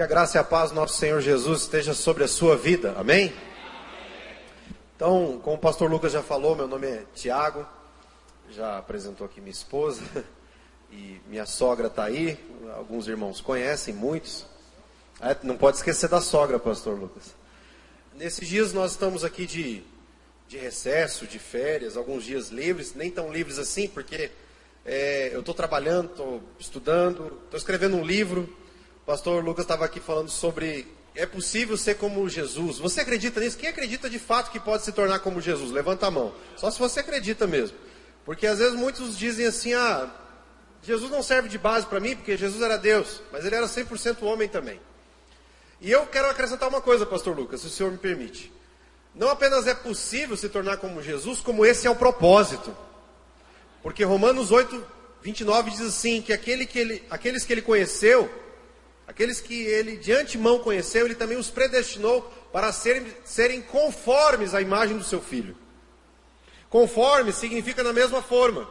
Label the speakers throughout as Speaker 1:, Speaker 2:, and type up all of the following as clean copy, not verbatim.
Speaker 1: Que a graça e a paz do nosso Senhor Jesus esteja sobre a sua vida, amém? Então, como o pastor Lucas já falou, meu nome é Tiago, já apresentou aqui minha esposa, e minha sogra está aí, alguns irmãos conhecem, muitos. Não pode esquecer da sogra, pastor Lucas. Nesses dias nós estamos aqui de recesso, de férias, alguns dias livres, nem tão livres assim, porque eu estou trabalhando, estou estudando, estou escrevendo um livro. O pastor Lucas estava aqui falando sobre, é possível ser como Jesus. Você acredita nisso? Quem acredita de fato que pode se tornar como Jesus? Levanta a mão. Só se você acredita mesmo. Porque às vezes muitos dizem assim, Jesus não serve de base para mim, porque Jesus era Deus, mas ele era 100% homem também. E eu quero acrescentar uma coisa, pastor Lucas, se o senhor me permite. Não apenas é possível se tornar como Jesus, como esse é o propósito. Porque Romanos 8, 29 diz assim, que aqueles que ele conheceu, aqueles que ele de antemão conheceu, ele também os predestinou para serem conformes à imagem do seu Filho. Conforme significa na mesma forma.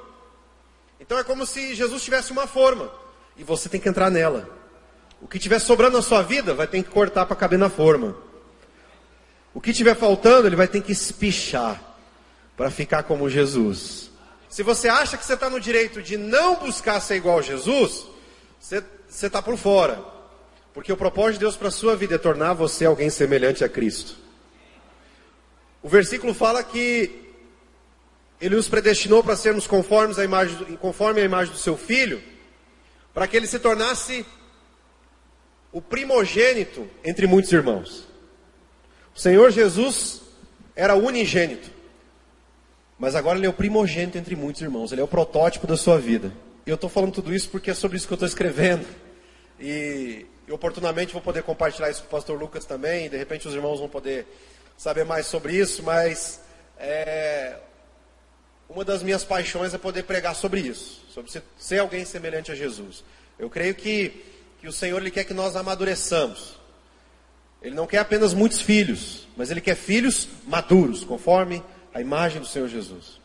Speaker 1: Então é como se Jesus tivesse uma forma, e você tem que entrar nela. O que estiver sobrando na sua vida, vai ter que cortar para caber na forma. O que estiver faltando, ele vai ter que espichar para ficar como Jesus. Se você acha que você está no direito de não buscar ser igual a Jesus, você está por fora. Porque o propósito de Deus para a sua vida é tornar você alguém semelhante a Cristo. O versículo fala que Ele nos predestinou para sermos conforme à imagem do seu Filho, para que Ele se tornasse o primogênito entre muitos irmãos. O Senhor Jesus era o unigênito, mas agora Ele é o primogênito entre muitos irmãos. Ele é o protótipo da sua vida. E eu estou falando tudo isso porque é sobre isso que eu estou escrevendo. E oportunamente vou poder compartilhar isso com o pastor Lucas também. De repente os irmãos vão poder saber mais sobre isso. Mas uma das minhas paixões é poder pregar sobre isso. Sobre ser alguém semelhante a Jesus. Eu creio que o Senhor Ele quer que nós amadureçamos. Ele não quer apenas muitos filhos, mas Ele quer filhos maduros, conforme a imagem do Senhor Jesus.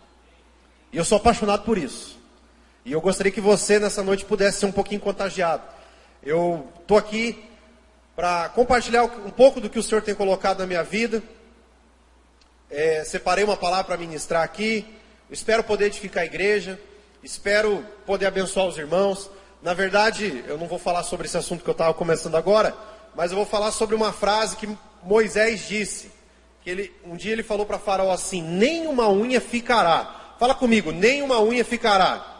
Speaker 1: E eu sou apaixonado por isso. E eu gostaria que você nessa noite pudesse ser um pouquinho contagiado. Eu estou aqui para compartilhar um pouco do que o Senhor tem colocado na minha vida. Separei uma palavra para ministrar aqui. Espero poder edificar a igreja. Espero poder abençoar os irmãos. Na verdade, eu não vou falar sobre esse assunto que eu estava começando agora, mas eu vou falar sobre uma frase que Moisés disse. Que um dia ele falou para Faraó assim, nem uma unha ficará. Fala comigo, nem uma unha ficará.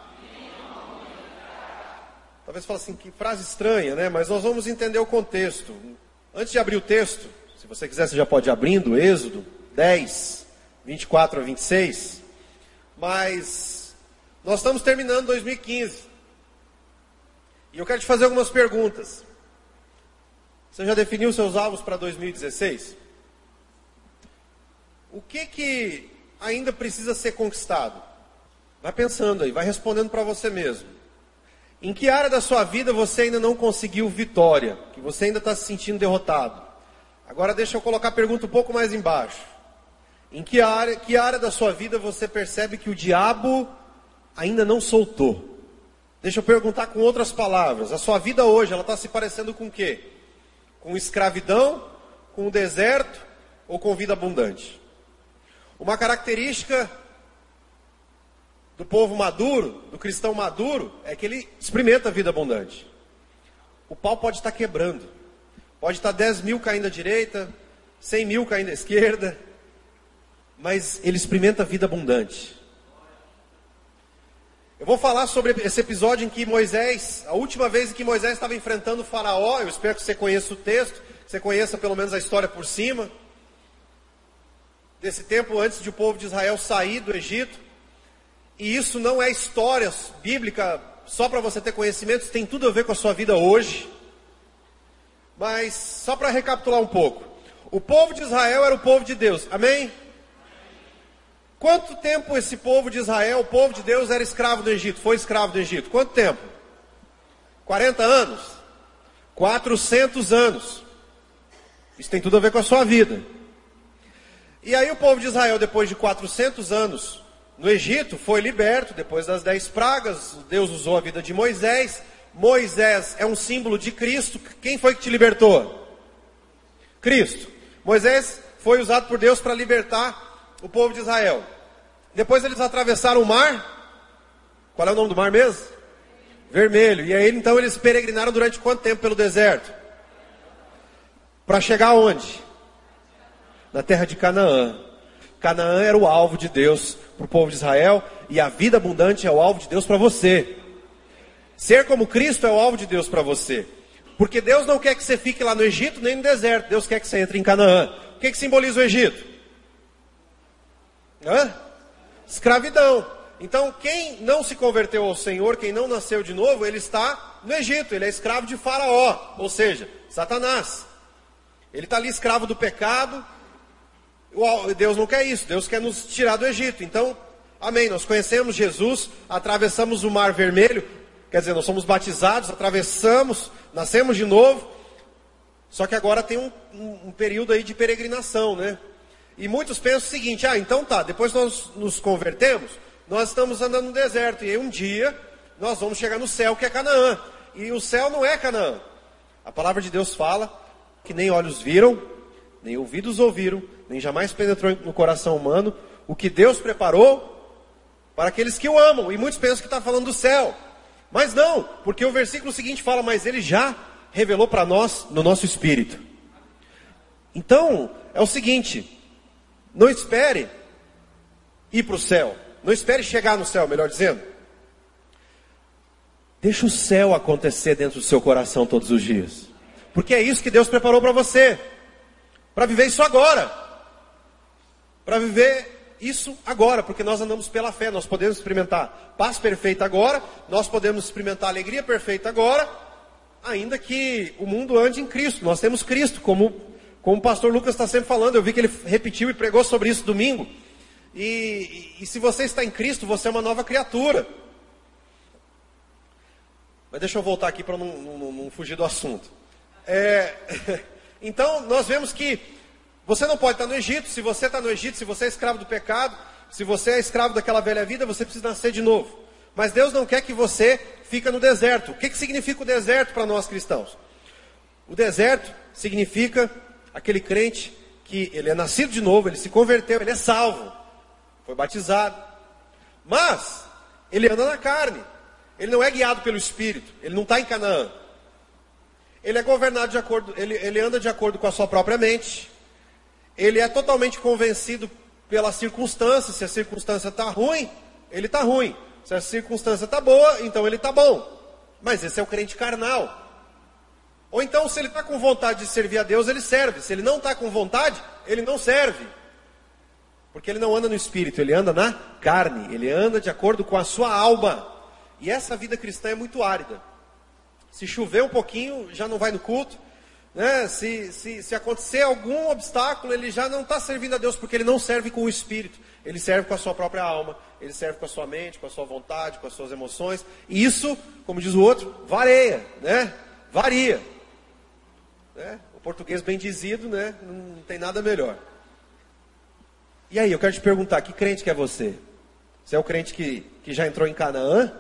Speaker 1: Talvez fale assim, que frase estranha, né? Mas nós vamos entender o contexto. Antes de abrir o texto, se você quiser, você já pode ir abrindo, Êxodo 10, 24 a 26. Mas nós estamos terminando 2015. E eu quero te fazer algumas perguntas. Você já definiu seus alvos para 2016? O que ainda precisa ser conquistado? Vai pensando aí, vai respondendo para você mesmo. Em que área da sua vida você ainda não conseguiu vitória? Que você ainda está se sentindo derrotado? Agora deixa eu colocar a pergunta um pouco mais embaixo. Em que área da sua vida você percebe que o diabo ainda não soltou? Deixa eu perguntar com outras palavras. A sua vida hoje, ela está se parecendo com o quê? Com escravidão, com o deserto ou com vida abundante? Uma característica do povo maduro, do cristão maduro, é que ele experimenta a vida abundante. O pau pode estar quebrando. Pode estar 10 mil caindo à direita, 100 mil caindo à esquerda. Mas ele experimenta a vida abundante. Eu vou falar sobre esse episódio em que Moisés, a última vez em que Moisés estava enfrentando o Faraó. Eu espero que você conheça o texto, que você conheça pelo menos a história por cima. Desse tempo antes de o povo de Israel sair do Egito. E isso não é história bíblica só para você ter conhecimento, isso tem tudo a ver com a sua vida hoje. Mas só para recapitular um pouco. O povo de Israel era o povo de Deus, amém? Quanto tempo esse povo de Israel, o povo de Deus, era escravo do Egito? Foi escravo do Egito? Quanto tempo? 40 anos? 400 anos. Isso tem tudo a ver com a sua vida. E aí o povo de Israel, depois de 400 anos no Egito, foi liberto depois das 10 pragas. Deus usou a vida de Moisés. Moisés é um símbolo de Cristo. Quem foi que te libertou? Cristo. Moisés foi usado por Deus para libertar o povo de Israel. Depois eles atravessaram o mar. Qual é o nome do mar mesmo? Vermelho. E aí então eles peregrinaram durante quanto tempo pelo deserto? Para chegar aonde? Na terra de Canaã. Canaã era o alvo de Deus para o povo de Israel. E a vida abundante é o alvo de Deus para você. Ser como Cristo é o alvo de Deus para você. Porque Deus não quer que você fique lá no Egito nem no deserto. Deus quer que você entre em Canaã. O que simboliza o Egito? Escravidão. Então quem não se converteu ao Senhor, quem não nasceu de novo, ele está no Egito. Ele é escravo de Faraó, ou seja, Satanás. Ele está ali escravo do pecado. Deus não quer isso. Deus quer nos tirar do Egito. Então, amém, nós conhecemos Jesus, atravessamos o Mar Vermelho. Quer dizer, nós somos batizados, atravessamos, nascemos de novo. Só que agora tem um período aí de peregrinação, né? E muitos pensam o seguinte: então tá, depois nós nos convertemos, nós estamos andando no deserto. E aí um dia nós vamos chegar no céu, que é Canaã. E o céu não é Canaã. A palavra de Deus fala que nem olhos viram, nem ouvidos ouviram, nem jamais penetrou no coração humano o que Deus preparou para aqueles que o amam. E muitos pensam que está falando do céu. Mas não, porque o versículo seguinte fala: mas ele já revelou para nós no nosso espírito. Então, é o seguinte: não espere ir para o céu. Não espere chegar no céu, melhor dizendo. Deixa o céu acontecer dentro do seu coração todos os dias. Porque é isso que Deus preparou para você. Para viver isso agora. Para viver isso agora, porque nós andamos pela fé. Nós podemos experimentar paz perfeita agora. Nós podemos experimentar alegria perfeita agora. Ainda que o mundo ande em Cristo. Nós temos Cristo, como o pastor Lucas está sempre falando. Eu vi que ele repetiu e pregou sobre isso domingo. E se você está em Cristo, você é uma nova criatura. Mas deixa eu voltar aqui para não fugir do assunto. Então nós vemos que você não pode estar no Egito. Se você está no Egito, se você é escravo do pecado, se você é escravo daquela velha vida, você precisa nascer de novo. Mas Deus não quer que você fique no deserto. O que significa o deserto para nós cristãos? O deserto significa aquele crente que ele é nascido de novo, ele se converteu, ele é salvo, foi batizado, mas ele anda na carne. Ele não é guiado pelo Espírito, ele não está em Canaã. Ele é governado de acordo, ele anda de acordo com a sua própria mente. Ele é totalmente convencido pelas circunstâncias. Se a circunstância está ruim, ele está ruim. Se a circunstância está boa, então ele está bom. Mas esse é o crente carnal. Ou então, se ele está com vontade de servir a Deus, ele serve. Se ele não está com vontade, ele não serve. Porque ele não anda no Espírito, ele anda na carne. Ele anda de acordo com a sua alma. E essa vida cristã é muito árida. Se chover um pouquinho, já não vai no culto, né? Se acontecer algum obstáculo, ele já não está servindo a Deus, porque ele não serve com o Espírito. Ele serve com a sua própria alma, ele serve com a sua mente, com a sua vontade, com as suas emoções. E isso, como diz o outro, varia, né? Varia. Né? O português bem dizido, né? Não tem nada melhor. E aí, eu quero te perguntar, que crente que é você? Você é o crente que já entrou em Canaã?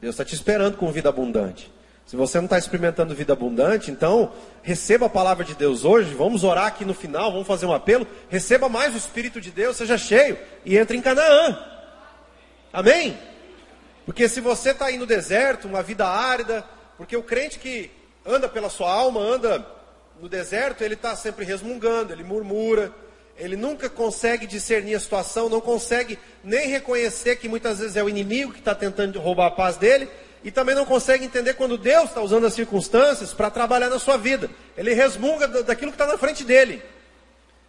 Speaker 1: Deus está te esperando com vida abundante. Se você não está experimentando vida abundante, então receba a palavra de Deus hoje. Vamos orar aqui no final, vamos fazer um apelo. Receba mais o Espírito de Deus, seja cheio e entre em Canaã. Amém? Porque se você está aí no deserto, uma vida árida, porque o crente que anda pela sua alma, anda no deserto, ele está sempre resmungando, ele murmura, ele nunca consegue discernir a situação, não consegue nem reconhecer que muitas vezes é o inimigo que está tentando roubar a paz dele. E também não consegue entender quando Deus está usando as circunstâncias para trabalhar na sua vida. Ele resmunga daquilo que está na frente dele.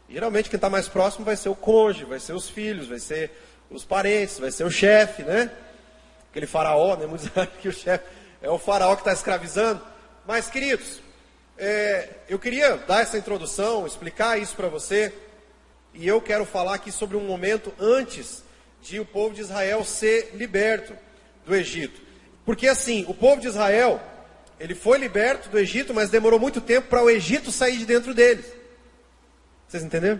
Speaker 1: E, geralmente quem está mais próximo vai ser o cônjuge, vai ser os filhos, vai ser os parentes, vai ser o chefe, né? Aquele faraó, né? Muitos acham que o chefe é o faraó que está escravizando. Mas, queridos, eu queria dar essa introdução, explicar isso para você. E eu quero falar aqui sobre um momento antes de o povo de Israel ser liberto do Egito. Porque assim, o povo de Israel, ele foi liberto do Egito, mas demorou muito tempo para o Egito sair de dentro deles. Vocês entenderam?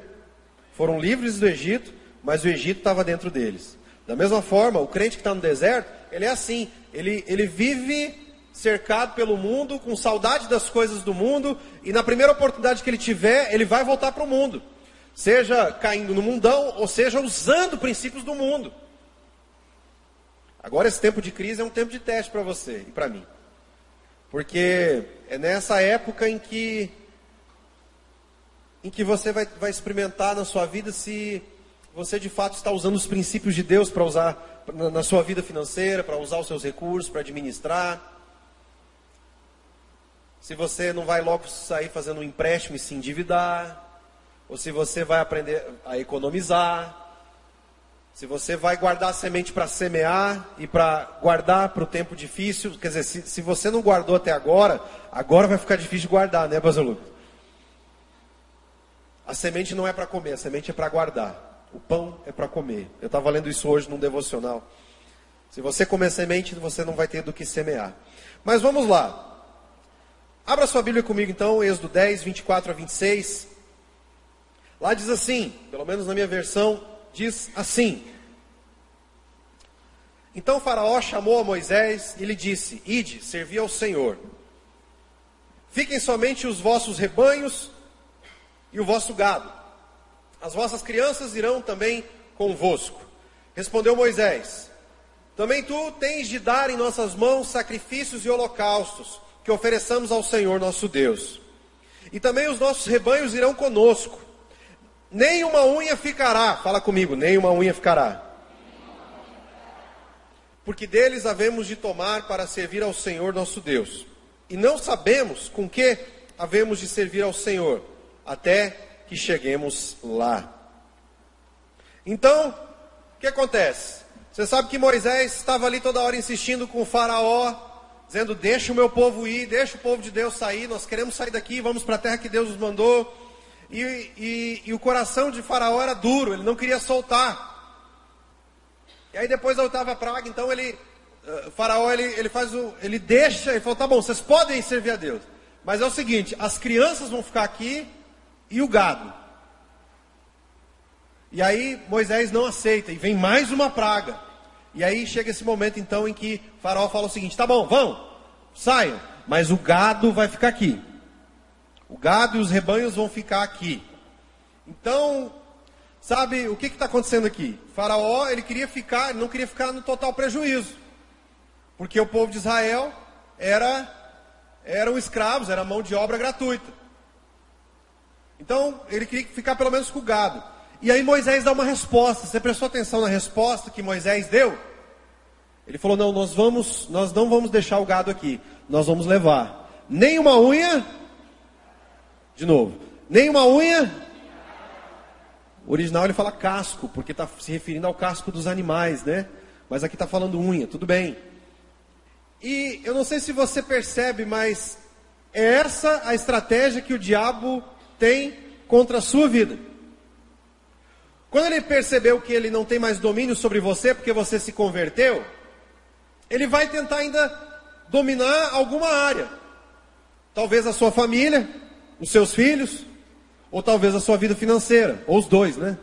Speaker 1: Foram livres do Egito, mas o Egito estava dentro deles. Da mesma forma, o crente que está no deserto, ele é assim, ele vive cercado pelo mundo, com saudade das coisas do mundo, e na primeira oportunidade que ele tiver, ele vai voltar para o mundo. Seja caindo no mundão, ou seja usando princípios do mundo. Agora esse tempo de crise é um tempo de teste para você e para mim. Porque é nessa época em que você vai experimentar na sua vida se você de fato está usando os princípios de Deus para usar na sua vida financeira, para usar os seus recursos, para administrar. Se você não vai logo sair fazendo um empréstimo e se endividar. Ou se você vai aprender a economizar. Se você vai guardar a semente para semear e para guardar para o tempo difícil. Quer dizer, se você não guardou até agora, agora vai ficar difícil de guardar, né, Pastor Lucas? A semente não é para comer, a semente é para guardar. O pão é para comer. Eu estava lendo isso hoje num devocional. Se você comer semente, você não vai ter do que semear. Mas vamos lá. Abra sua Bíblia comigo então, Êxodo 10, 24 a 26. Lá diz assim, pelo menos na minha versão, diz assim. Então Faraó chamou a Moisés e lhe disse: Ide, servi ao Senhor. Fiquem somente os vossos rebanhos e o vosso gado. As vossas crianças irão também convosco. Respondeu Moisés: Também tu tens de dar em nossas mãos sacrifícios e holocaustos, que ofereçamos ao Senhor nosso Deus. E também os nossos rebanhos irão conosco. Nem uma unha ficará, fala comigo, nem uma unha ficará. Porque deles havemos de tomar para servir ao Senhor nosso Deus. E não sabemos com que havemos de servir ao Senhor, até que cheguemos lá. Então, o que acontece? Você sabe que Moisés estava ali toda hora insistindo com o Faraó, dizendo: deixa o meu povo ir, deixa o povo de Deus sair, nós queremos sair daqui, vamos para a terra que Deus nos mandou. E o coração de Faraó era duro, ele não queria soltar. E aí depois da 8ª praga, então Faraó ele deixa, ele falou: tá bom, vocês podem servir a Deus, mas é o seguinte, as crianças vão ficar aqui e o gado. E aí Moisés não aceita, e vem mais uma praga. E aí chega esse momento então em que Faraó fala o seguinte: tá bom, vão, saiam, mas o gado vai ficar aqui. O gado e os rebanhos vão ficar aqui. Então, sabe o que está acontecendo aqui? Faraó, ele não queria ficar no total prejuízo. Porque o povo de Israel eram escravos, era mão de obra gratuita. Então, ele queria ficar pelo menos com o gado. E aí Moisés dá uma resposta. Você prestou atenção na resposta que Moisés deu? Ele falou: não, nós não vamos deixar o gado aqui. Nós vamos levar nem uma unha. De novo, nem uma unha. O original ele fala casco, porque está se referindo ao casco dos animais, né? Mas aqui está falando unha, tudo bem. E eu não sei se você percebe, mas é essa a estratégia que o diabo tem contra a sua vida. Quando ele percebeu que ele não tem mais domínio sobre você, porque você se converteu, ele vai tentar ainda dominar alguma área. Talvez a sua família, os seus filhos, ou talvez a sua vida financeira, ou os dois, né?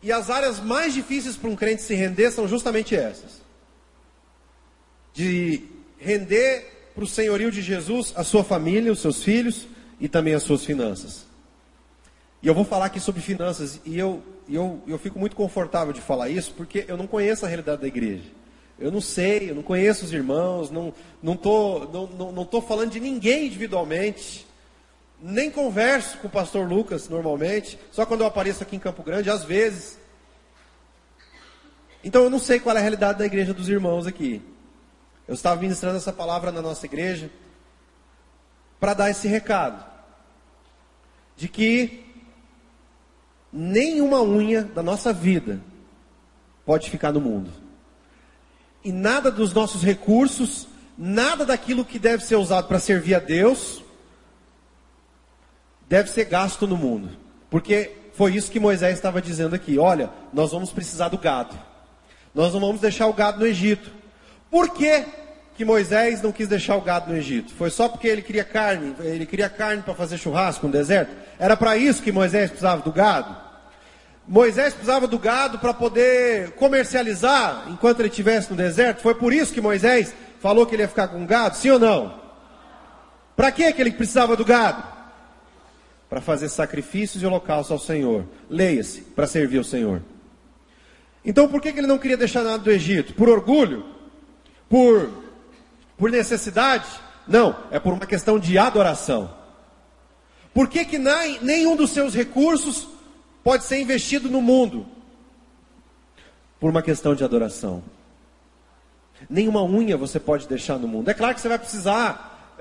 Speaker 1: E as áreas mais difíceis para um crente se render são justamente essas. De render para o senhorio de Jesus a sua família, os seus filhos e também as suas finanças. E eu vou falar aqui sobre finanças, e eu fico muito confortável de falar isso, porque eu não conheço a realidade da igreja. Eu não sei, eu não conheço os irmãos, não tô falando de ninguém individualmente, nem converso com o pastor Lucas normalmente, só quando eu apareço aqui em Campo Grande, às vezes. Então eu não sei qual é a realidade da igreja dos irmãos aqui. Eu estava ministrando essa palavra na nossa igreja para dar esse recado, de que nenhuma unha da nossa vida pode ficar no mundo. E nada dos nossos recursos, nada daquilo que deve ser usado para servir a Deus, deve ser gasto no mundo. Porque foi isso que Moisés estava dizendo aqui. Olha, nós vamos precisar do gado. Nós não vamos deixar o gado no Egito. Por que que Moisés não quis deixar o gado no Egito? Foi só porque ele queria carne? Ele queria carne para fazer churrasco no deserto? Era para isso que Moisés precisava do gado? Moisés precisava do gado para poder comercializar enquanto ele estivesse no deserto? Foi por isso que Moisés
Speaker 2: falou que ele ia ficar com gado? Sim ou não? Para que ele precisava do gado? Para fazer sacrifícios e holocaustos ao Senhor. Leia-se, para servir ao Senhor. Então por que ele não queria deixar nada do Egito? Por orgulho? Por necessidade? Não, é por uma questão de adoração. Por que nenhum dos seus recursos pode ser investido no mundo? Por uma questão de adoração. Nenhuma unha você pode deixar no mundo. É claro que você vai precisar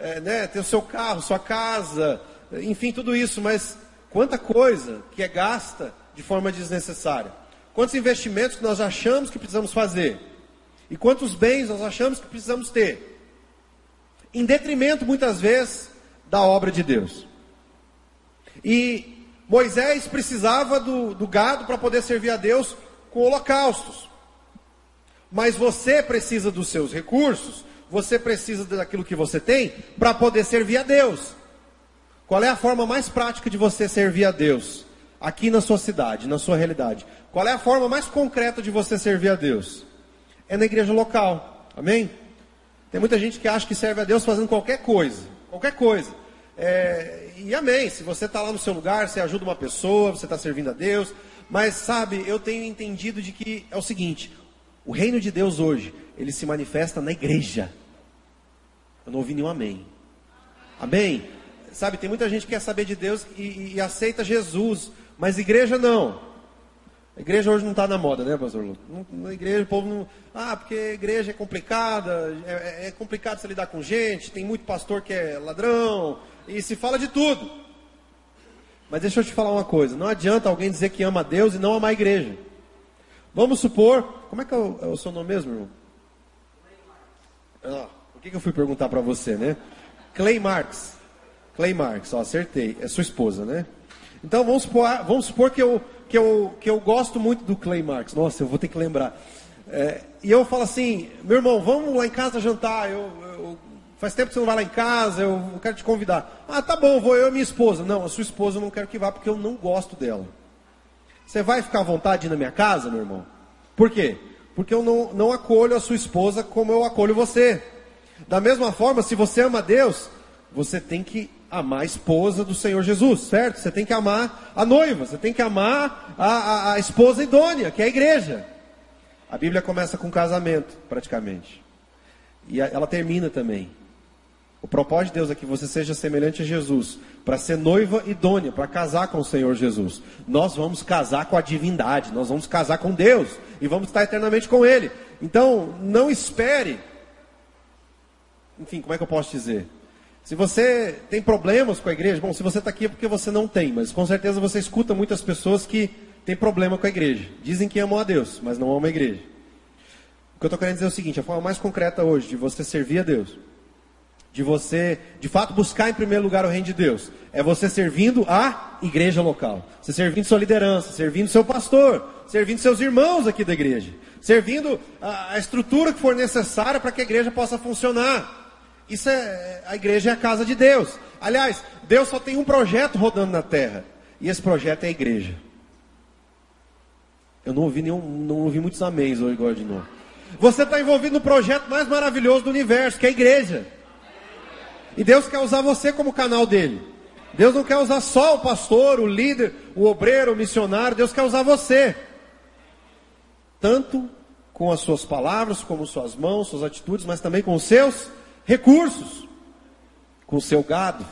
Speaker 2: ter o seu carro, sua casa, enfim, tudo isso, mas quanta coisa que é gasta de forma desnecessária. Quantos investimentos que nós achamos que precisamos fazer. E quantos bens nós achamos que precisamos ter. Em detrimento, muitas vezes, da obra de Deus. E Moisés precisava do gado para poder servir a Deus com holocaustos. Mas você precisa dos seus recursos, você precisa daquilo que você tem para poder servir a Deus. Qual é a forma mais prática de você servir a Deus? Aqui na sua cidade, na sua realidade. Qual é a forma mais concreta de você servir a Deus? É na igreja local. Amém? Tem muita gente que acha que serve a Deus fazendo qualquer coisa. Qualquer coisa. E amém. Se você está lá no seu lugar, você ajuda uma pessoa, você está servindo a Deus. Mas sabe, eu tenho entendido de que é o seguinte. O reino de Deus hoje, ele se manifesta na igreja. Eu não ouvi nenhum amém. Amém? Sabe, tem muita gente que quer saber de Deus e aceita Jesus. Mas igreja não. A igreja hoje não está na moda, né, pastor Lu? Na igreja o povo não... porque a igreja é complicada, é complicado se lidar com gente, tem muito pastor que é ladrão, e se fala de tudo. Mas deixa eu te falar uma coisa, não adianta alguém dizer que ama a Deus e não amar a igreja. Vamos supor, como é que é o seu nome mesmo, irmão? Por que eu fui perguntar para você, né? Clay Marks, acertei, é sua esposa, né? Então vamos supor que eu gosto muito do Clay Marks. Nossa, eu vou ter que lembrar. E eu falo assim, meu irmão, vamos lá em casa jantar. Faz tempo que você não vai lá em casa, eu quero te convidar. Tá bom, vou eu e minha esposa. Não, a sua esposa eu não quero que vá porque eu não gosto dela. Você vai ficar à vontade de ir na minha casa, meu irmão? Por quê? Porque eu não acolho a sua esposa como eu acolho você. Da mesma forma, se você ama a Deus, você tem que amar a esposa do Senhor Jesus, certo? Você tem que amar a noiva, você tem que amar a esposa idônea, que é a igreja. A Bíblia começa com casamento, praticamente. E ela termina também. O propósito de Deus é que você seja semelhante a Jesus, para ser noiva idônea, para casar com o Senhor Jesus. Nós vamos casar com a divindade, nós vamos casar com Deus, e vamos estar eternamente com Ele. Então, não espere, enfim, como é que eu posso dizer? Se você tem problemas com a igreja, bom, se você está aqui é porque você não tem, mas com certeza você escuta muitas pessoas que têm problema com a igreja. Dizem que amam a Deus, mas não amam a igreja. O que eu estou querendo dizer é o seguinte, a forma mais concreta hoje de você servir a Deus, de você, de fato, buscar em primeiro lugar o reino de Deus, é você servindo a igreja local. Você servindo sua liderança, servindo seu pastor, servindo seus irmãos aqui da igreja, servindo a estrutura que for necessária para que a igreja possa funcionar. A igreja é a casa de Deus. Aliás, Deus só tem um projeto rodando na terra. E esse projeto é a igreja. Eu não ouvi muitos améns hoje agora de novo. Você está envolvido no projeto mais maravilhoso do universo, que é a igreja. E Deus quer usar você como canal dele. Deus não quer usar só o pastor, o líder, o obreiro, o missionário. Deus quer usar você. Tanto com as suas palavras, como suas mãos, suas atitudes, mas também com os seus recursos, com o seu gado,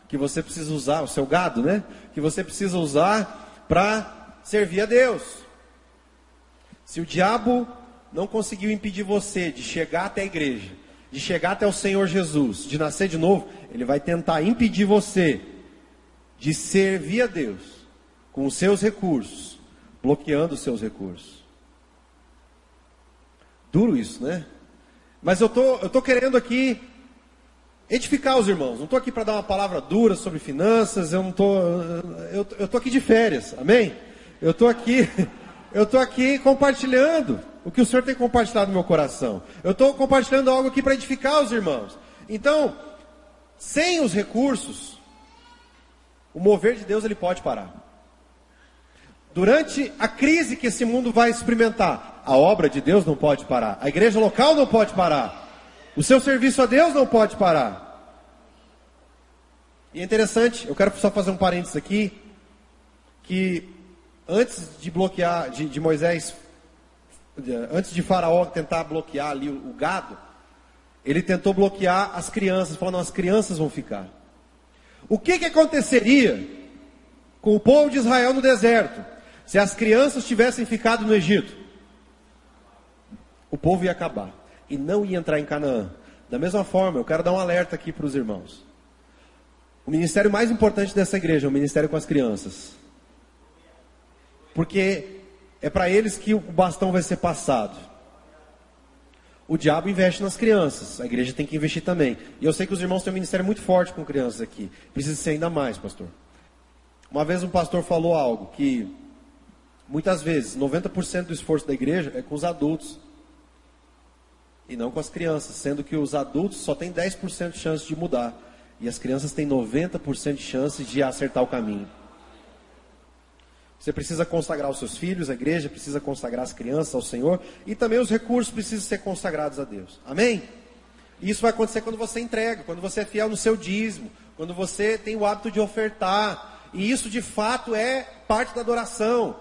Speaker 2: que você precisa usar, o seu gado, né? Que você precisa usar para servir a Deus. Se o diabo não conseguiu impedir você de chegar até a igreja, de chegar até o Senhor Jesus, de nascer de novo, ele vai tentar impedir você de servir a Deus com os seus recursos, bloqueando os seus recursos. Duro isso, né? Mas eu tô querendo aqui edificar os irmãos. Não estou aqui para dar uma palavra dura sobre finanças. Eu tô aqui de férias, amém? Eu tô aqui compartilhando o que o Senhor tem compartilhado no meu coração. Eu estou compartilhando algo aqui para edificar os irmãos. Então, sem os recursos, o mover de Deus ele pode parar. Durante a crise que esse mundo vai experimentar, a obra de Deus não pode parar. A igreja local não pode parar. O seu serviço a Deus não pode parar. E é interessante, eu quero só fazer um parênteses aqui, que antes de bloquear, de Moisés, antes de Faraó tentar bloquear ali o gado, ele tentou bloquear as crianças, falando, não, as crianças vão ficar. O que aconteceria com o povo de Israel no deserto, se as crianças tivessem ficado no Egito? O povo ia acabar, e não ia entrar em Canaã. Da mesma forma, eu quero dar um alerta aqui para os irmãos. O ministério mais importante dessa igreja é o ministério com as crianças. Porque é para eles que o bastão vai ser passado. O diabo investe nas crianças, a igreja tem que investir também. E eu sei que os irmãos têm um ministério muito forte com crianças aqui. Precisa ser ainda mais, pastor. Uma vez um pastor falou algo que, muitas vezes, 90% do esforço da igreja é com os adultos. E não com as crianças, sendo que os adultos só têm 10% de chance de mudar. E as crianças têm 90% de chance de acertar o caminho. Você precisa consagrar os seus filhos, a igreja precisa consagrar as crianças ao Senhor. E também os recursos precisam ser consagrados a Deus. Amém? E isso vai acontecer quando você entrega, quando você é fiel no seu dízimo, quando você tem o hábito de ofertar. E isso de fato é parte da adoração.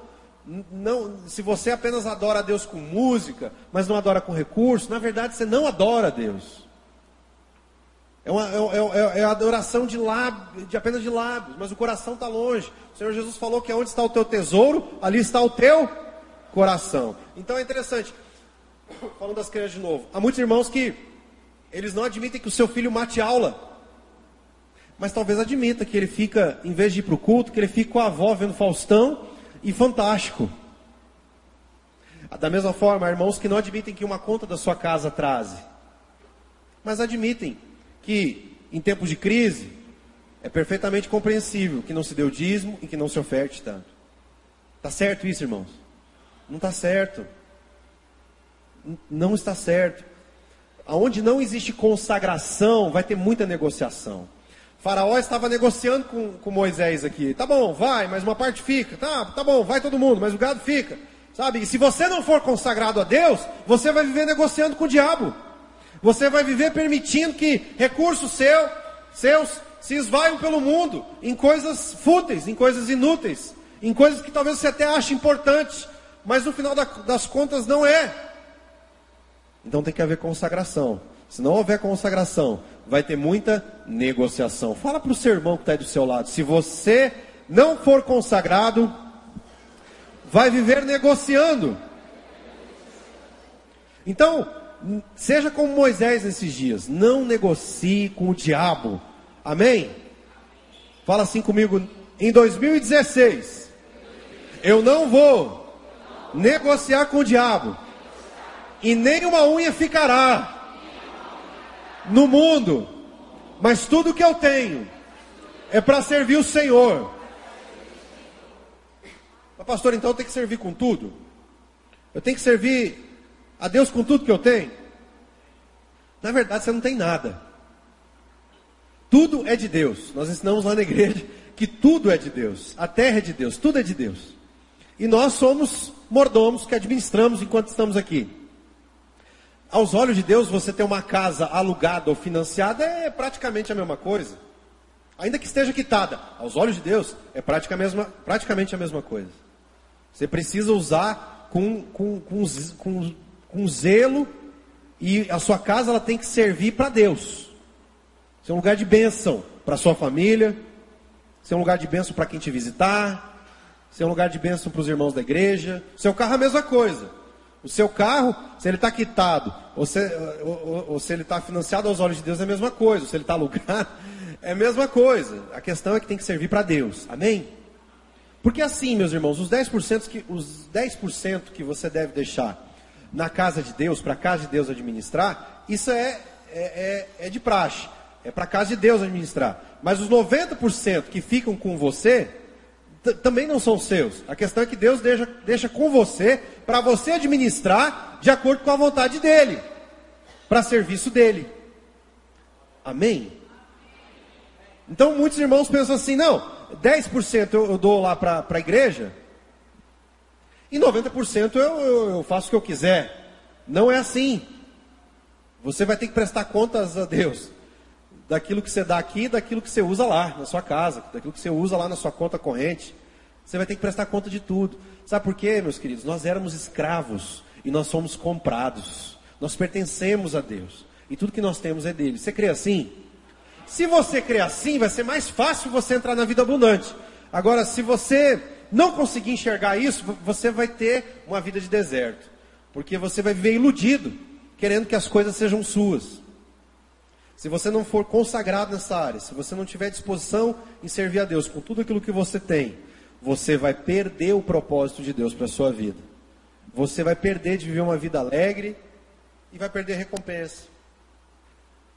Speaker 2: Não, se você apenas adora a Deus com música, mas não adora com recurso, na verdade você não adora a Deus. É a adoração apenas de lábios, mas o coração está longe. O Senhor Jesus falou que onde está o teu tesouro, ali está o teu coração. Então é interessante, falando das crianças de novo, há muitos irmãos que eles não admitem que o seu filho mate aula, mas talvez admita que ele fica, em vez de ir para o culto, que ele fica com a avó vendo Faustão e Fantástico. Da mesma forma, há irmãos que não admitem que uma conta da sua casa atrase, mas admitem que em tempos de crise é perfeitamente compreensível que não se dê o dízimo e que não se oferte tanto. Está certo isso, irmãos? Não está certo. Não está certo. Aonde não existe consagração, vai ter muita negociação. Faraó estava negociando com Moisés aqui. Tá bom, vai, mas uma parte fica. Tá bom, vai todo mundo, mas o gado fica. Sabe? E se você não for consagrado a Deus, você vai viver negociando com o diabo. Você vai viver permitindo que recursos seus se esvaiam pelo mundo em coisas fúteis, em coisas inúteis, em coisas que talvez você até ache importantes, mas no final das contas não é. Então tem que haver consagração. Se não houver consagração, vai ter muita negociação. Fala para o seu irmão que está aí do seu lado. Se você não for consagrado, vai viver negociando. Então, seja como Moisés nesses dias. Não negocie com o diabo. Amém? Fala assim comigo. Em 2016, eu não vou negociar com o diabo. E nem uma unha ficará no mundo. Mas tudo que eu tenho é para servir o Senhor. Mas, pastor, então eu tenho que servir com tudo? Eu tenho que servir a Deus com tudo que eu tenho? Na verdade, você não tem nada. Tudo é de Deus. Nós ensinamos lá na igreja que tudo é de Deus. A terra é de Deus, tudo é de Deus. E nós somos mordomos que administramos enquanto estamos aqui. Aos olhos de Deus, você ter uma casa alugada ou financiada é praticamente a mesma coisa. Ainda que esteja quitada, aos olhos de Deus é praticamente a mesma coisa. Você precisa usar com zelo, e a sua casa ela tem que servir para Deus. Ser um lugar de bênção para a sua família, ser um lugar de bênção para quem te visitar, ser um lugar de bênção para os irmãos da igreja. Seu carro é a mesma coisa. O seu carro, se ele está quitado, ou se ele está financiado aos olhos de Deus, é a mesma coisa. Se ele está alugado, é a mesma coisa. A questão é que tem que servir para Deus. Amém? Porque assim, meus irmãos, os 10% que você deve deixar na casa de Deus, para a casa de Deus administrar, isso é de praxe. É para a casa de Deus administrar. Mas os 90% que ficam com você também não são seus. A questão é que Deus deixa com você, para você administrar de acordo com a vontade dEle, para serviço dEle. Amém? Então muitos irmãos pensam assim, não, 10% eu dou lá para a igreja, e 90% eu faço o que eu quiser. Não é assim. Você vai ter que prestar contas a Deus daquilo que você dá aqui, daquilo que você usa lá na sua casa, daquilo que você usa lá na sua conta corrente. Você vai ter que prestar conta de tudo. Sabe por quê, meus queridos? Nós éramos escravos e nós somos comprados. Nós pertencemos a Deus. E tudo que nós temos é dele. Você crê assim? Se você crê assim, vai ser mais fácil você entrar na vida abundante. Agora, se você não conseguir enxergar isso, você vai ter uma vida de deserto. Porque você vai viver iludido, querendo que as coisas sejam suas. Se você não for consagrado nessa área, se você não tiver disposição em servir a Deus com tudo aquilo que você tem, você vai perder o propósito de Deus para a sua vida. Você vai perder de viver uma vida alegre e vai perder a recompensa.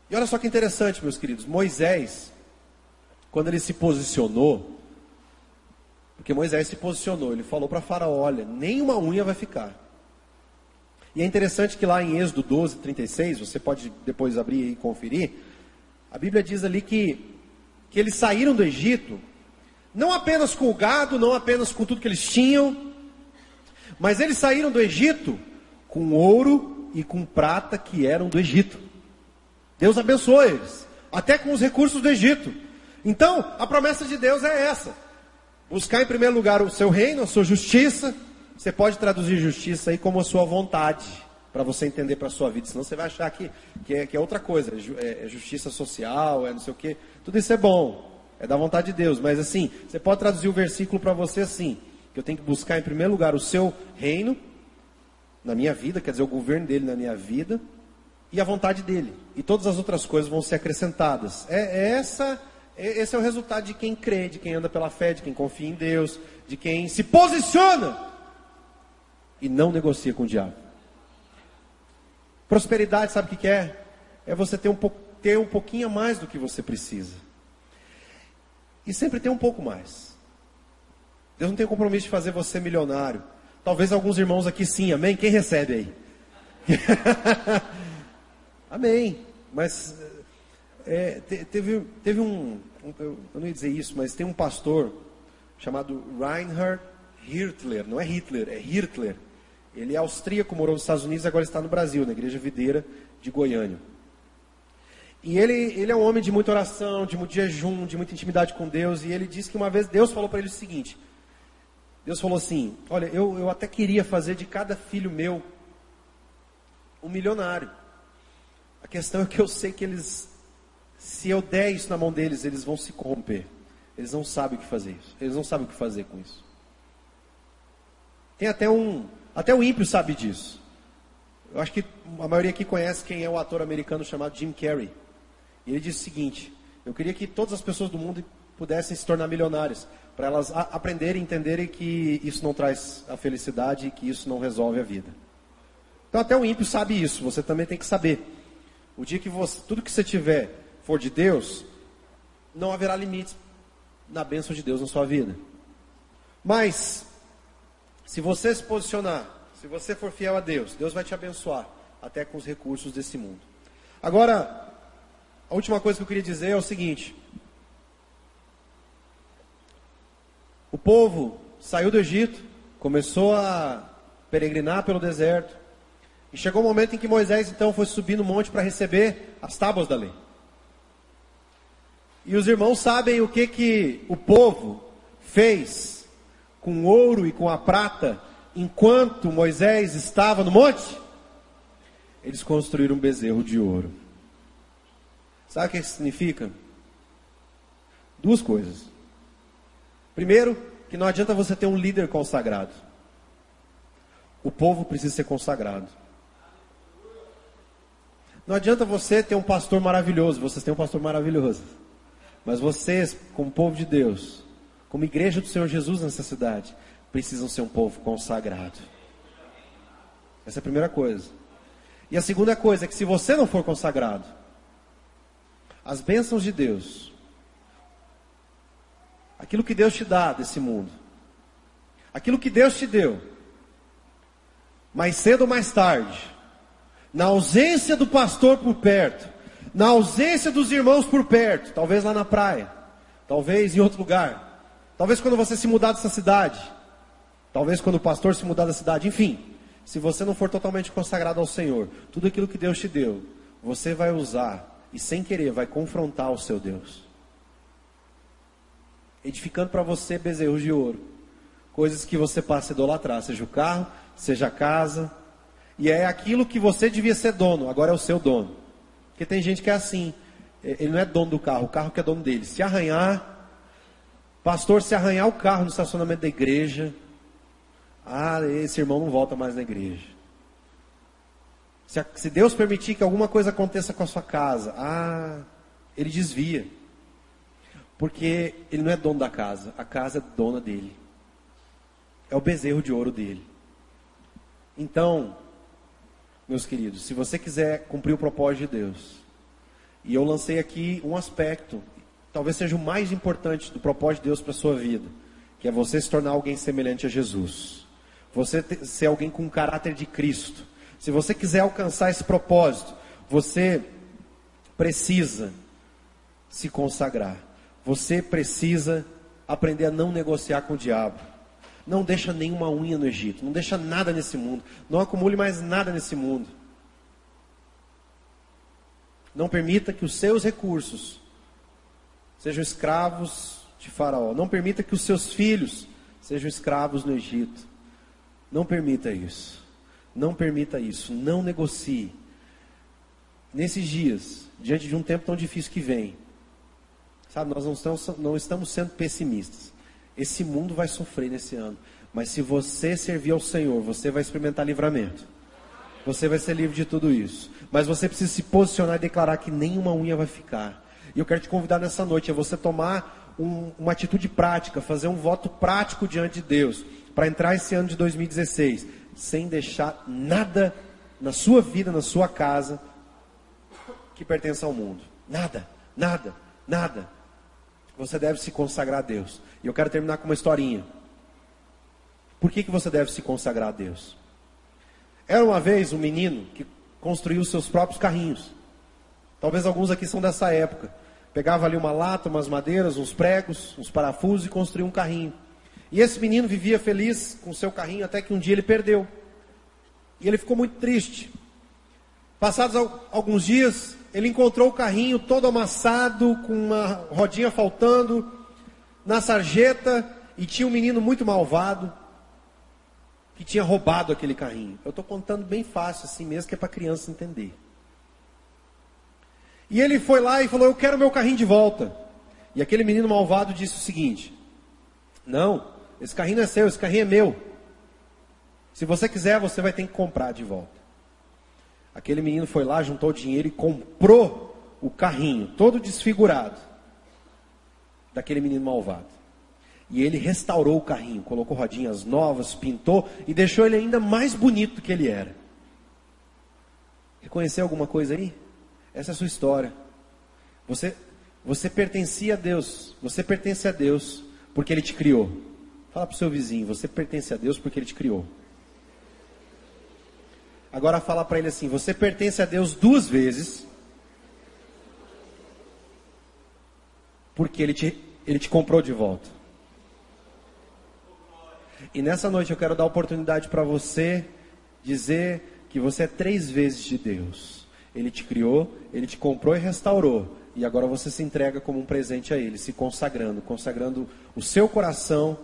Speaker 2: E olha só que interessante, meus queridos. Moisés, quando ele se posicionou, porque Moisés se posicionou, ele falou para Faraó, olha, nem uma unha vai ficar. E é interessante que lá em Êxodo 12, 36, você pode depois abrir e conferir, a Bíblia diz ali que eles saíram do Egito, não apenas com o gado, não apenas com tudo que eles tinham, mas eles saíram do Egito com ouro e com prata que eram do Egito. Deus abençoou eles, até com os recursos do Egito. Então, a promessa de Deus é essa: buscar em primeiro lugar o seu reino, a sua justiça. Você pode traduzir justiça aí como a sua vontade, para você entender para a sua vida. Senão você vai achar que é outra coisa, é justiça social, é não sei o quê. Tudo isso é bom, é da vontade de Deus. Mas assim, você pode traduzir o versículo para você assim: que eu tenho que buscar em primeiro lugar o seu reino na minha vida, quer dizer, o governo dele na minha vida, e a vontade dele. E todas as outras coisas vão ser acrescentadas. Esse é o resultado de quem crê, de quem anda pela fé, de quem confia em Deus, de quem se posiciona e não negocia com o diabo. Prosperidade, sabe o que é? É você ter um pouquinho a mais do que você precisa. E sempre ter um pouco mais. Deus não tem compromisso de fazer você milionário. Talvez alguns irmãos aqui sim, amém? Quem recebe aí? Amém. Mas teve um, eu não ia dizer isso, mas tem um pastor chamado Reinhard Hitler, não é Hitler, é Hitler. Ele é austríaco, morou nos Estados Unidos e agora está no Brasil, na Igreja Videira de Goiânia. E ele é um homem de muita oração, de muito jejum, de muita intimidade com Deus. E ele disse que uma vez Deus falou para ele o seguinte: Deus falou assim, olha, eu até queria fazer de cada filho meu um milionário. A questão é que eu sei que eles, se eu der isso na mão deles, eles vão se corromper. Eles não sabem o que fazer isso. Eles não sabem o que fazer com isso. Tem até o ímpio sabe disso. Eu acho que a maioria aqui conhece quem é o ator americano chamado Jim Carrey. E ele disse o seguinte: eu queria que todas as pessoas do mundo pudessem se tornar milionárias, para elas aprenderem e entenderem que isso não traz a felicidade e que isso não resolve a vida. Então até o ímpio sabe isso, você também tem que saber. O dia que tudo que você tiver for de Deus, não haverá limites na bênção de Deus na sua vida. Mas se você se posicionar, se você for fiel a Deus, Deus vai te abençoar, até com os recursos desse mundo. Agora, a última coisa que eu queria dizer é o seguinte: o povo saiu do Egito, começou a peregrinar pelo deserto, e chegou o momento em que Moisés então foi subir no monte para receber as tábuas da lei. E os irmãos sabem o que o povo fez com o ouro e com a prata, enquanto Moisés estava no monte? Eles construíram um bezerro de ouro. Sabe o que isso significa? Duas coisas. Primeiro, que não adianta você ter um líder consagrado. O povo precisa ser consagrado. Não adianta você ter um pastor maravilhoso, vocês têm um pastor maravilhoso. Mas vocês, como povo de Deus, como igreja do Senhor Jesus nessa cidade, precisam ser um povo consagrado. Essa é a primeira coisa. E a segunda coisa é que se você não for consagrado, as bênçãos de Deus, aquilo que Deus te dá desse mundo, aquilo que Deus te deu, mais cedo ou mais tarde, na ausência do pastor por perto, na ausência dos irmãos por perto, talvez lá na praia, talvez em outro lugar, talvez quando você se mudar dessa cidade, talvez quando o pastor se mudar da cidade, enfim, se você não for totalmente consagrado ao Senhor, tudo aquilo que Deus te deu, você vai usar e sem querer vai confrontar o seu Deus, edificando para você bezerros de ouro, coisas que você passa a idolatrar, seja o carro, seja a casa, e é aquilo que você devia ser dono, agora é o seu dono. Porque tem gente que é assim, ele não é dono do carro, o carro que é dono dele. Se arranhar, pastor, se arranhar o carro no estacionamento da igreja, esse irmão não volta mais na igreja. Se Deus permitir que alguma coisa aconteça com a sua casa, ele desvia. Porque ele não é dono da casa, a casa é dona dele. É o bezerro de ouro dele. Então, meus queridos, se você quiser cumprir o propósito de Deus, e eu lancei aqui um aspecto, talvez seja o mais importante do propósito de Deus para a sua vida, que é você se tornar alguém semelhante a Jesus. Você ser alguém com o caráter de Cristo. Se você quiser alcançar esse propósito, você precisa se consagrar. Você precisa aprender a não negociar com o diabo. Não deixa nenhuma unha no Egito. Não deixa nada nesse mundo. Não acumule mais nada nesse mundo. Não permita que os seus recursos sejam escravos de Faraó. Não permita que os seus filhos sejam escravos no Egito. Não permita isso. Não permita isso. Não negocie. Nesses dias, diante de um tempo tão difícil que vem, sabe, nós não estamos sendo pessimistas. Esse mundo vai sofrer nesse ano. Mas se você servir ao Senhor, você vai experimentar livramento. Você vai ser livre de tudo isso. Mas você precisa se posicionar e declarar que nenhuma unha vai ficar. E eu quero te convidar nessa noite a você tomar uma atitude prática, fazer um voto prático diante de Deus, para entrar esse ano de 2016, sem deixar nada na sua vida, na sua casa, que pertença ao mundo. Nada, nada, nada. Você deve se consagrar a Deus. E eu quero terminar com uma historinha. Por que você deve se consagrar a Deus? Era uma vez um menino que construiu seus próprios carrinhos. Talvez alguns aqui são dessa época. Pegava ali uma lata, umas madeiras, uns pregos, uns parafusos e construía um carrinho. E esse menino vivia feliz com seu carrinho até que um dia ele perdeu. E ele ficou muito triste. Passados alguns dias, ele encontrou o carrinho todo amassado, com uma rodinha faltando, na sarjeta, e tinha um menino muito malvado, que tinha roubado aquele carrinho. Eu estou contando bem fácil assim mesmo, que é para a criança entender. E ele foi lá e falou: eu quero meu carrinho de volta. E aquele menino malvado disse o seguinte: não, esse carrinho não é seu, esse carrinho é meu. Se você quiser, você vai ter que comprar de volta. Aquele menino foi lá, juntou dinheiro e comprou o carrinho, todo desfigurado, daquele menino malvado. E ele restaurou o carrinho, colocou rodinhas novas, pintou e deixou ele ainda mais bonito do que ele era. Reconheceu alguma coisa aí? Essa é a sua história. Você pertencia a Deus. Você pertence a Deus porque Ele te criou. Fala para o seu vizinho: você pertence a Deus porque Ele te criou. Agora fala para ele assim: você pertence a Deus 2 vezes porque Ele te comprou de volta. E nessa noite eu quero dar a oportunidade para você dizer que você é 3 vezes de Deus. Ele te criou, Ele te comprou e restaurou. E agora você se entrega como um presente a Ele, se consagrando o seu coração,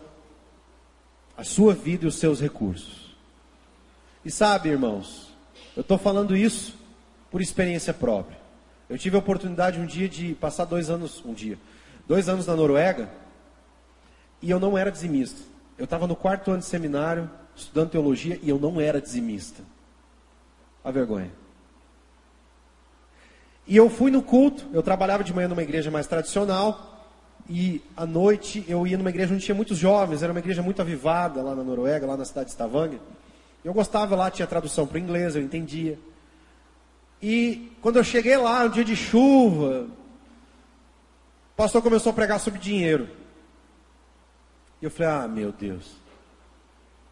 Speaker 2: a sua vida e os seus recursos. E sabe, irmãos, eu estou falando isso por experiência própria. Eu tive a oportunidade um dia de passar 2 anos na Noruega, e eu não era dizimista. Eu estava no 4º ano de seminário, estudando teologia, e eu não era dizimista. A vergonha. E eu fui no culto. Eu trabalhava de manhã numa igreja mais tradicional, e à noite eu ia numa igreja onde tinha muitos jovens. Era uma igreja muito avivada lá na Noruega, lá na cidade de Stavanger. Eu gostava lá, tinha tradução para o inglês, eu entendia. E quando eu cheguei lá, um dia de chuva, o pastor começou a pregar sobre dinheiro. E eu falei: meu Deus,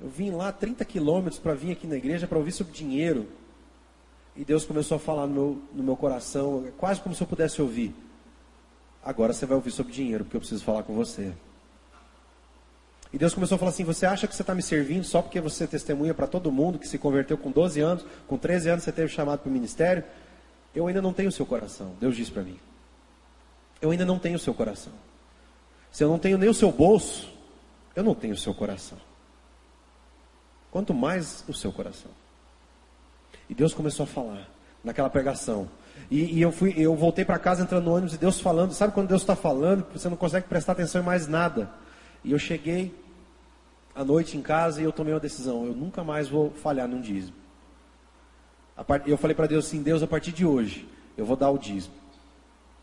Speaker 2: eu vim lá 30 quilômetros para vir aqui na igreja para ouvir sobre dinheiro. E Deus começou a falar no meu coração, quase como se eu pudesse ouvir: agora você vai ouvir sobre dinheiro, porque eu preciso falar com você. E Deus começou a falar assim: você acha que você está me servindo só porque você testemunha para todo mundo que se converteu com 12 anos, com 13 anos você teve chamado para o ministério? eu ainda não tenho o seu coração. Deus disse para mim. Eu ainda não tenho o seu coração. Se eu não tenho nem o seu bolso, eu não tenho o seu coração. Quanto mais o seu coração. E Deus começou a falar naquela pregação. E eu voltei para casa entrando no ônibus e Deus falando. Sabe quando Deus está falando, você não consegue prestar atenção em mais nada. E eu cheguei à noite em casa e eu tomei uma decisão. Eu nunca mais vou falhar num dízimo. Eu falei para Deus assim, Deus, a partir de hoje, eu vou dar o dízimo.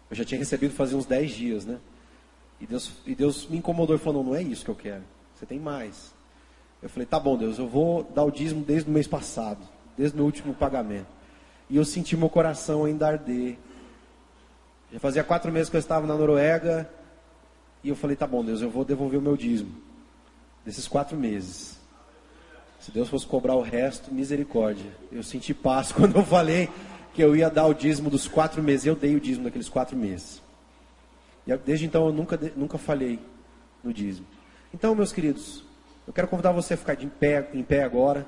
Speaker 2: Eu já tinha recebido fazia uns 10 dias, né? E Deus me incomodou e falou, não é isso que eu quero. Você tem mais. Eu falei, tá bom, Deus, eu vou dar o dízimo desde o mês passado. Desde o meu último pagamento. E eu senti meu coração ainda arder. Já fazia 4 meses que eu estava na Noruega. E eu falei, tá bom, Deus, eu vou devolver o meu dízimo. Desses 4 meses. Se Deus fosse cobrar o resto, misericórdia. Eu senti paz quando eu falei que eu ia dar o dízimo dos 4 meses. Eu dei o dízimo daqueles 4 meses. E desde então eu nunca falhei no dízimo. Então, meus queridos, eu quero convidar você a ficar em pé agora.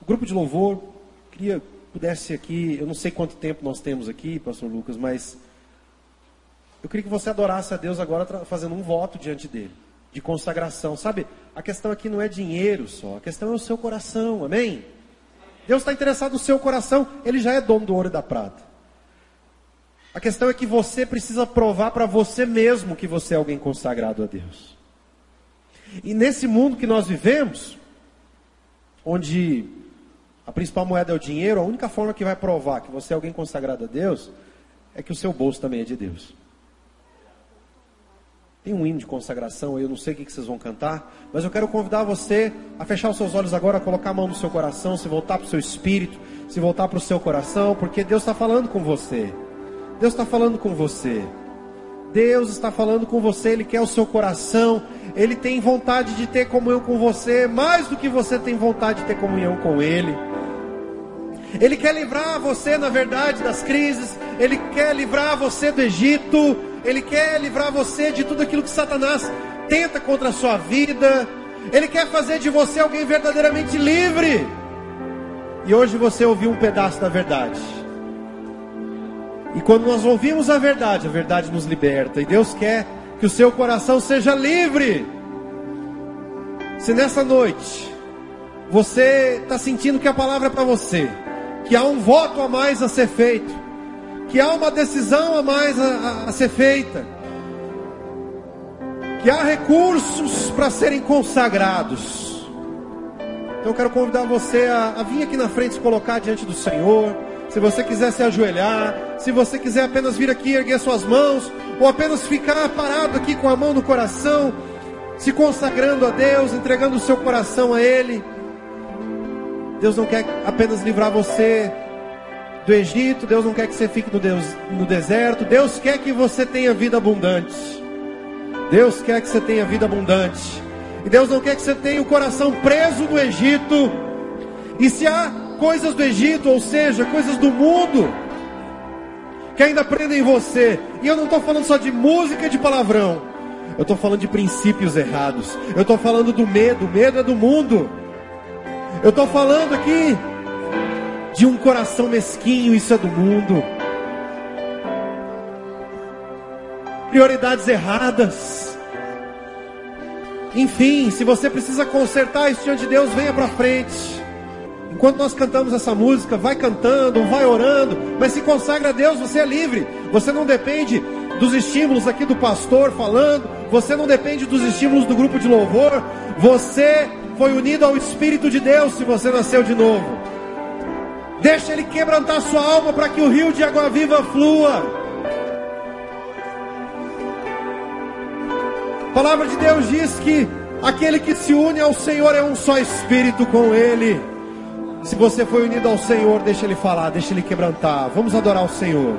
Speaker 2: O grupo de louvor, queria que pudesse aqui, eu não sei quanto tempo nós temos aqui, pastor Lucas, mas eu queria que você adorasse a Deus agora fazendo um voto diante dele, de consagração. Sabe, a questão aqui não é dinheiro só, a questão é o seu coração, amém? Deus está interessado no seu coração, Ele já é dono do ouro e da prata. A questão é que você precisa provar para você mesmo que você é alguém consagrado a Deus. E nesse mundo que nós vivemos, onde a principal moeda é o dinheiro, a única forma que vai provar que você é alguém consagrado a Deus é que o seu bolso também é de Deus. Tem um hino de consagração, eu não sei o que vocês vão cantar, mas eu quero convidar você a fechar os seus olhos agora, a colocar a mão no seu coração, se voltar para o seu espírito, se voltar para o seu coração, porque Deus está falando com você. Deus está falando com você. Deus está falando com você, Ele quer o seu coração, Ele tem vontade de ter comunhão com você, mais do que você tem vontade de ter comunhão com Ele. Ele quer livrar você, na verdade, das crises, Ele quer livrar você do Egito, Ele quer livrar você de tudo aquilo que Satanás tenta contra a sua vida, Ele quer fazer de você alguém verdadeiramente livre. E hoje você ouviu um pedaço da verdade. E quando nós ouvimos a verdade nos liberta. E Deus quer que o seu coração seja livre. Se nessa noite você está sentindo que a palavra é para você, que há um voto a mais a ser feito, que há uma decisão a mais a ser feita, que há recursos para serem consagrados, então eu quero convidar você a vir aqui na frente, se colocar diante do Senhor. Se você quiser se ajoelhar, se você quiser apenas vir aqui erguer suas mãos, ou apenas ficar parado aqui com a mão no coração, se consagrando a Deus, entregando o seu coração a Ele. Deus não quer apenas livrar você do Egito, Deus não quer que você fique no deserto, Deus quer que você tenha vida abundante. Deus quer que você tenha vida abundante. E Deus não quer que você tenha o coração preso no Egito. E se há coisas do Egito, ou seja, coisas do mundo, que ainda prendem você, e eu não estou falando só de música e de palavrão, eu estou falando de princípios errados, eu estou falando do medo, o medo é do mundo, eu estou falando aqui de um coração mesquinho, isso é do mundo, prioridades erradas, enfim, se você precisa consertar isso diante de Deus, venha para frente. Enquanto nós cantamos essa música, vai cantando, vai orando, mas se consagra a Deus, você é livre. Você não depende dos estímulos aqui do pastor falando, você não depende dos estímulos do grupo de louvor, você foi unido ao Espírito de Deus se você nasceu de novo. Deixa Ele quebrantar sua alma para que o rio de água viva flua. A palavra de Deus diz que aquele que se une ao Senhor é um só Espírito com Ele. Se você foi unido ao Senhor, deixa Ele falar, deixa Ele quebrantar. Vamos adorar o Senhor.